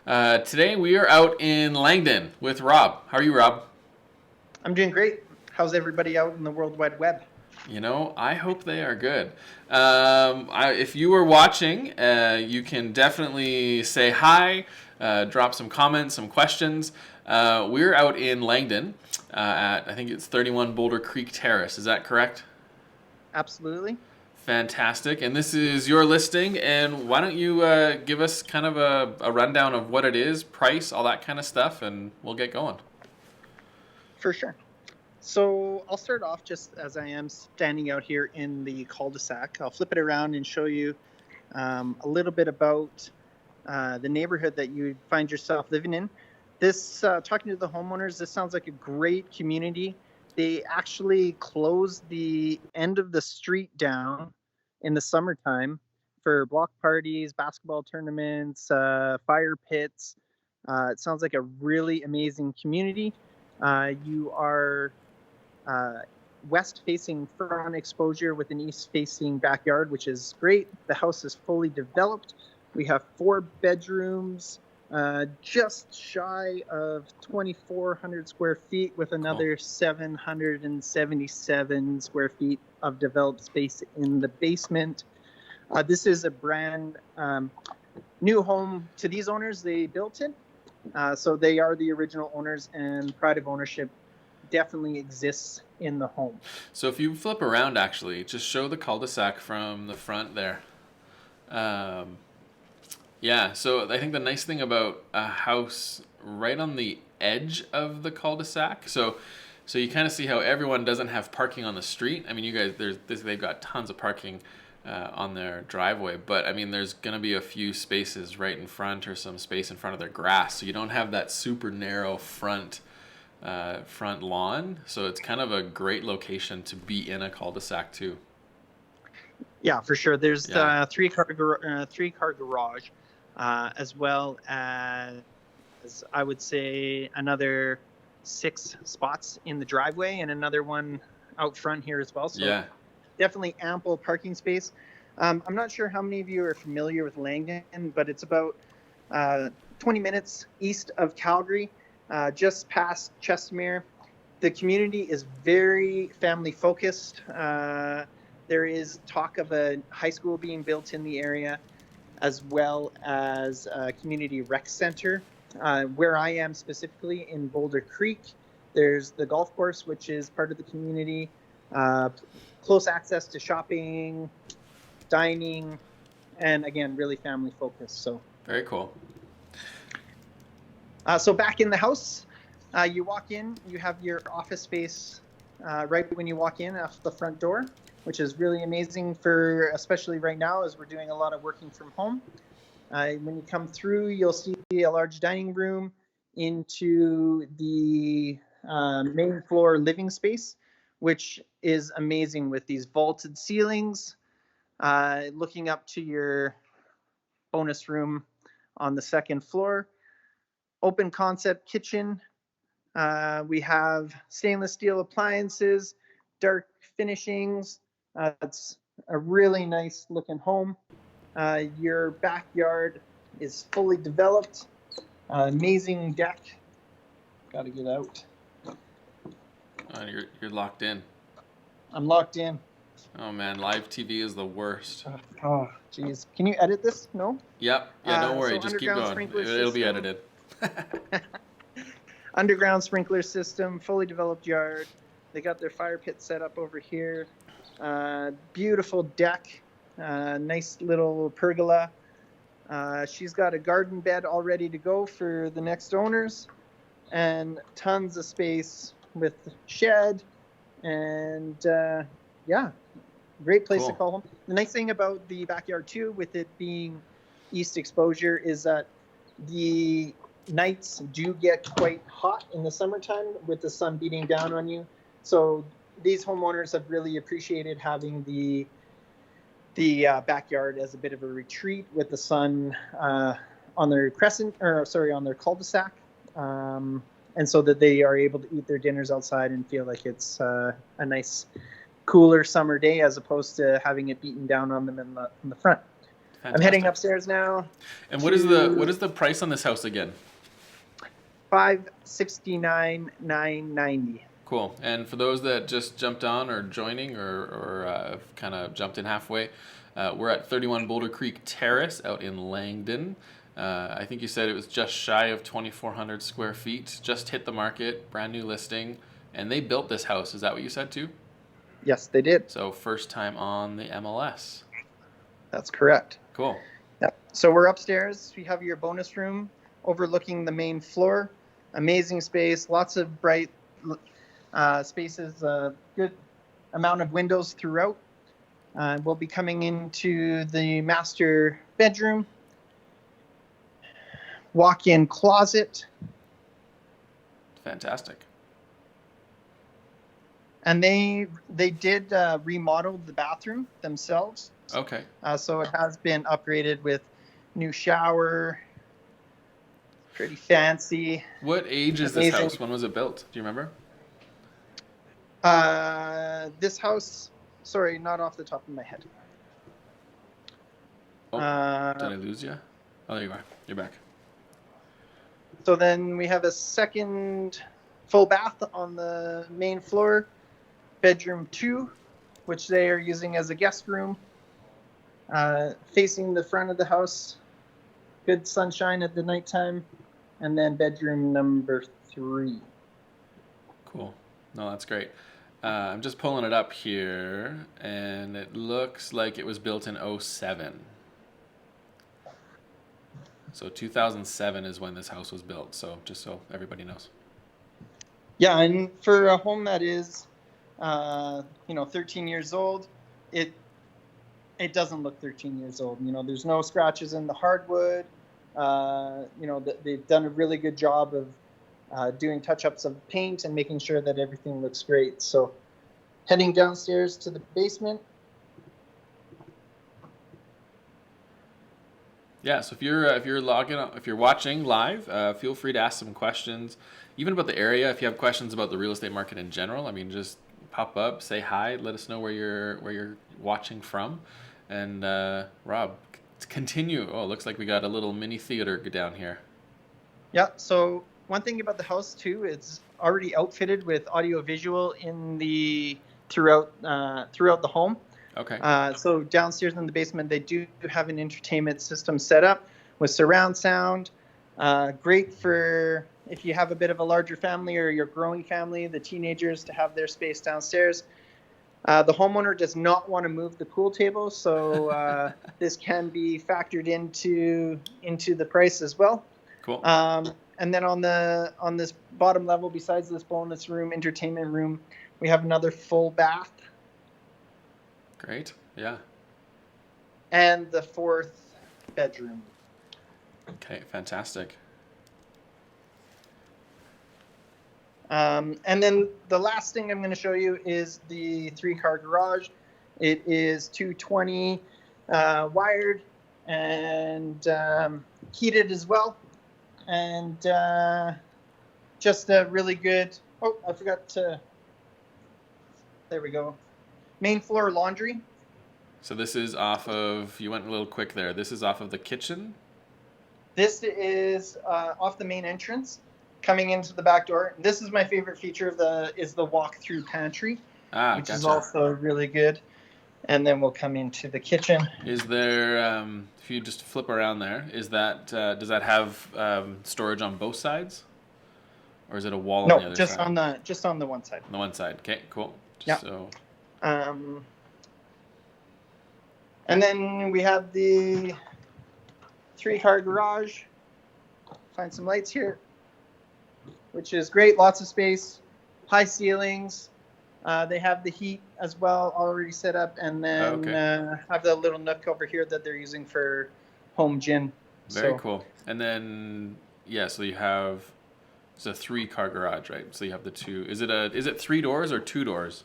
Today we are out in Langdon with Rob. How are you, Rob? I'm doing great. How's everybody out in the World Wide Web? I hope they are good. If you were watching, you can definitely say hi, drop some comments, some questions. We're out in Langdon at, I think it's 31 Boulder Creek Terrace. Is that correct? Absolutely. Fantastic. And this is your listing. And why don't you give us kind of a rundown of what it is, price, all that kind of stuff, and we'll get going. For sure. So I'll start off just as I am standing out here in the cul-de-sac. I'll flip it around and show you a little bit about the neighborhood that you find yourself living in. Talking to the homeowners, this sounds like a great community. They actually close the end of the street down in the summertime for block parties, basketball tournaments, fire pits. It sounds like a really amazing community. You are west-facing front exposure with an east-facing backyard, which is great. The house is fully developed. We have 4 bedrooms, just shy of 2,400 square feet, with another 777 square feet of developed space in the basement. This is a brand new home to these owners. They built it, so they are the original owners, and pride of ownership definitely exists in the home. So if you flip around, actually, just show the cul-de-sac from the front there. Um, yeah, so I think the nice thing about a house right on the edge of the cul-de-sac, so you kind of see how everyone doesn't have parking on the street. I mean, you guys, they've got tons of parking on their driveway, but I mean, there's gonna be a few spaces right in front or some space in front of their grass, so you don't have that super narrow front lawn. So it's kind of a great location to be in a cul-de-sac too. Yeah, for sure. There's Yeah. the three-car garage, as well as I would say another 6 spots in the driveway and another one out front here as well. So Yeah. definitely ample parking space. I'm not sure how many of you are familiar with Langdon, but it's about 20 minutes east of Calgary, just past Chestermere. The community is very family focused. There is talk of a high school being built in the area, as well as a community rec center. Where I am specifically in Boulder Creek, there's the golf course, which is part of the community. Close access to shopping, dining, and again, really family focused. So Very cool. So back in the house, you walk in, you have your office space right when you walk in off the front door, which is really amazing for, especially right now as we're doing a lot of working from home. When you come through, you'll see a large dining room into the main floor living space, which is amazing with these vaulted ceilings, looking up to your bonus room on the second floor. Open concept kitchen. We have stainless steel appliances, dark finishings. It's a really nice looking home. Your backyard is fully developed. Amazing deck. Got to get out. You're locked in. I'm locked in. Oh man, live TV is the worst. Oh, geez. Can you edit this? No? Yep. Yeah, don't worry. So Just keep underground going. sprinkler It'll be system. edited. Underground sprinkler system, fully developed yard. They got their fire pit set up over here. Beautiful deck. Nice little pergola. She's got a garden bed all ready to go for the next owners, and tons of space with shed, and yeah, great place to Cool. call home. The nice thing about the backyard too, with it being east exposure, is that the nights do get quite hot in the summertime with the sun beating down on you. So these homeowners have really appreciated having the backyard as a bit of a retreat with the sun on their on their cul-de-sac, and so that they are able to eat their dinners outside and feel like it's a nice, cooler summer day as opposed to having it beaten down on them in the front. I'm heading Fantastic. upstairs now. And what is the price on this house again? $569,990. Cool. And for those that just jumped on or joining or kind of jumped in halfway, we're at 31 Boulder Creek Terrace out in Langdon. I think you said it was just shy of 2,400 square feet. Just hit the market, brand new listing, and they built this house. Is that what you said too? Yes, they did. So first time on the MLS. That's correct. Cool. Yeah. So we're upstairs. We have your bonus room overlooking the main floor. Amazing space, lots of bright spaces, good amount of windows throughout. We'll be coming into the master bedroom, walk-in closet. Fantastic. And they did remodel the bathroom themselves. Okay. So it has been upgraded with new shower, pretty fancy. What age is this house? When was it built? Do you remember? This house, sorry, not off the top of my head. Oh, did I lose you? Oh, there you are. You're back. So then we have a second full bath on the main floor, bedroom 2, which they are using as a guest room, facing the front of the house. Good sunshine at the nighttime. And then bedroom number 3. Cool. No, that's great. I'm just pulling it up here, and it looks like it was built in 07. So 2007 is when this house was built. So just so everybody knows. Yeah, and for a home that is, 13 years old, it doesn't look 13 years old. There's no scratches in the hardwood. They've done a really good job of doing touch-ups of paint and making sure that everything looks great. So heading downstairs to the basement. Yeah, so if you're logging on, if you're watching live, feel free to ask some questions, even about the area. If you have questions about the real estate market in general, just pop up, say hi, let us know where you're watching from, and Rob, continue. Oh, looks like we got a little mini theater down here. Yeah. So one thing about the house too, it's already outfitted with audio visual in the throughout the home. Okay. So downstairs in the basement, they do have an entertainment system set up with surround sound. Great for if you have a bit of a larger family or your growing family, the teenagers to have their space downstairs. The homeowner does not want to move the pool table, so this can be factored into the price as well. Cool. And then on this bottom level, besides this bonus room, entertainment room, we have another full bath. Great. Yeah. And the 4th bedroom. Okay, fantastic. And then the last thing I'm going to show you is the 3-car garage. It is 220 wired and heated as well. And just a really good, oh, I forgot to, there we go. Main floor laundry. So this is off of, you went a little quick there. This is off of the kitchen? This is off the main entrance, coming into the back door. This is my favorite feature of the walk-through pantry, which is also really good. And then we'll come into the kitchen. Is there, if you just flip around there, is that does that have storage on both sides, or is it a wall on the other side? No, just on the one side. On the one side. Okay, cool. Yeah. So. And then we have the 3-car garage. Find some lights here, which is great. Lots of space, high ceilings. They have the heat as well already set up, and then have the little nook over here that they're using for home gym. Very cool. And then so you have it's a 3-car garage, right? So you have the 2. Is it 3 doors or 2 doors?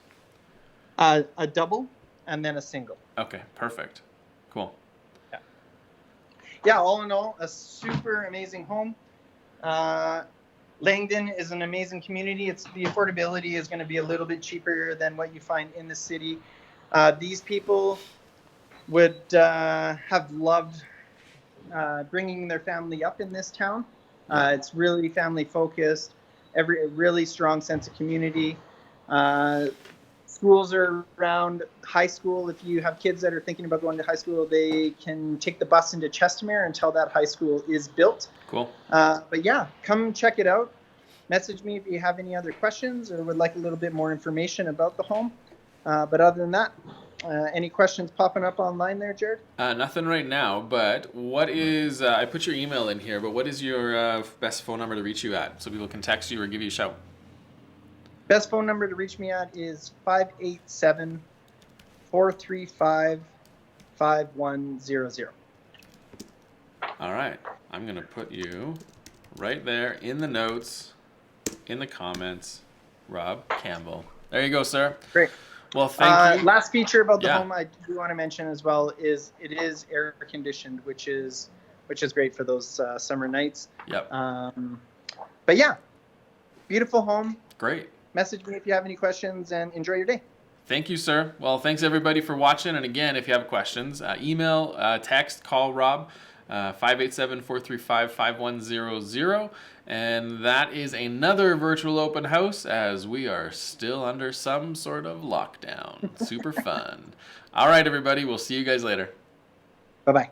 A double and then a single. Okay, perfect. Cool. Yeah, all in all, a super amazing home. Langdon is an amazing community. The affordability is going to be a little bit cheaper than what you find in the city. These people would have loved bringing their family up in this town. It's really family focused, a really strong sense of community. Schools are around. High school, if you have kids that are thinking about going to high school, they can take the bus into Chestermere until that high school is built. Cool. But yeah, come check it out. Message me if you have any other questions or would like a little bit more information about the home. But other than that, any questions popping up online there, Jared? Nothing right now, but what is, I put your email in here, but what is your best phone number to reach you at so people can text you or give you a shout? Best phone number to reach me at is 587-435-5100. All right. I'm going to put you right there in the notes, in the comments, Rob Campbell. There you go, sir. Great. Well, thank you. Last feature about the home I do want to mention as well is it is air conditioned, which is great for those summer nights. Yep. But yeah, beautiful home. Great. Message me if you have any questions and enjoy your day. Thank you, sir. Well, thanks everybody for watching. And again, if you have questions, email, text, call Rob, 587-435-5100. And that is another virtual open house as we are still under some sort of lockdown. Super fun. All right, everybody. We'll see you guys later. Bye-bye.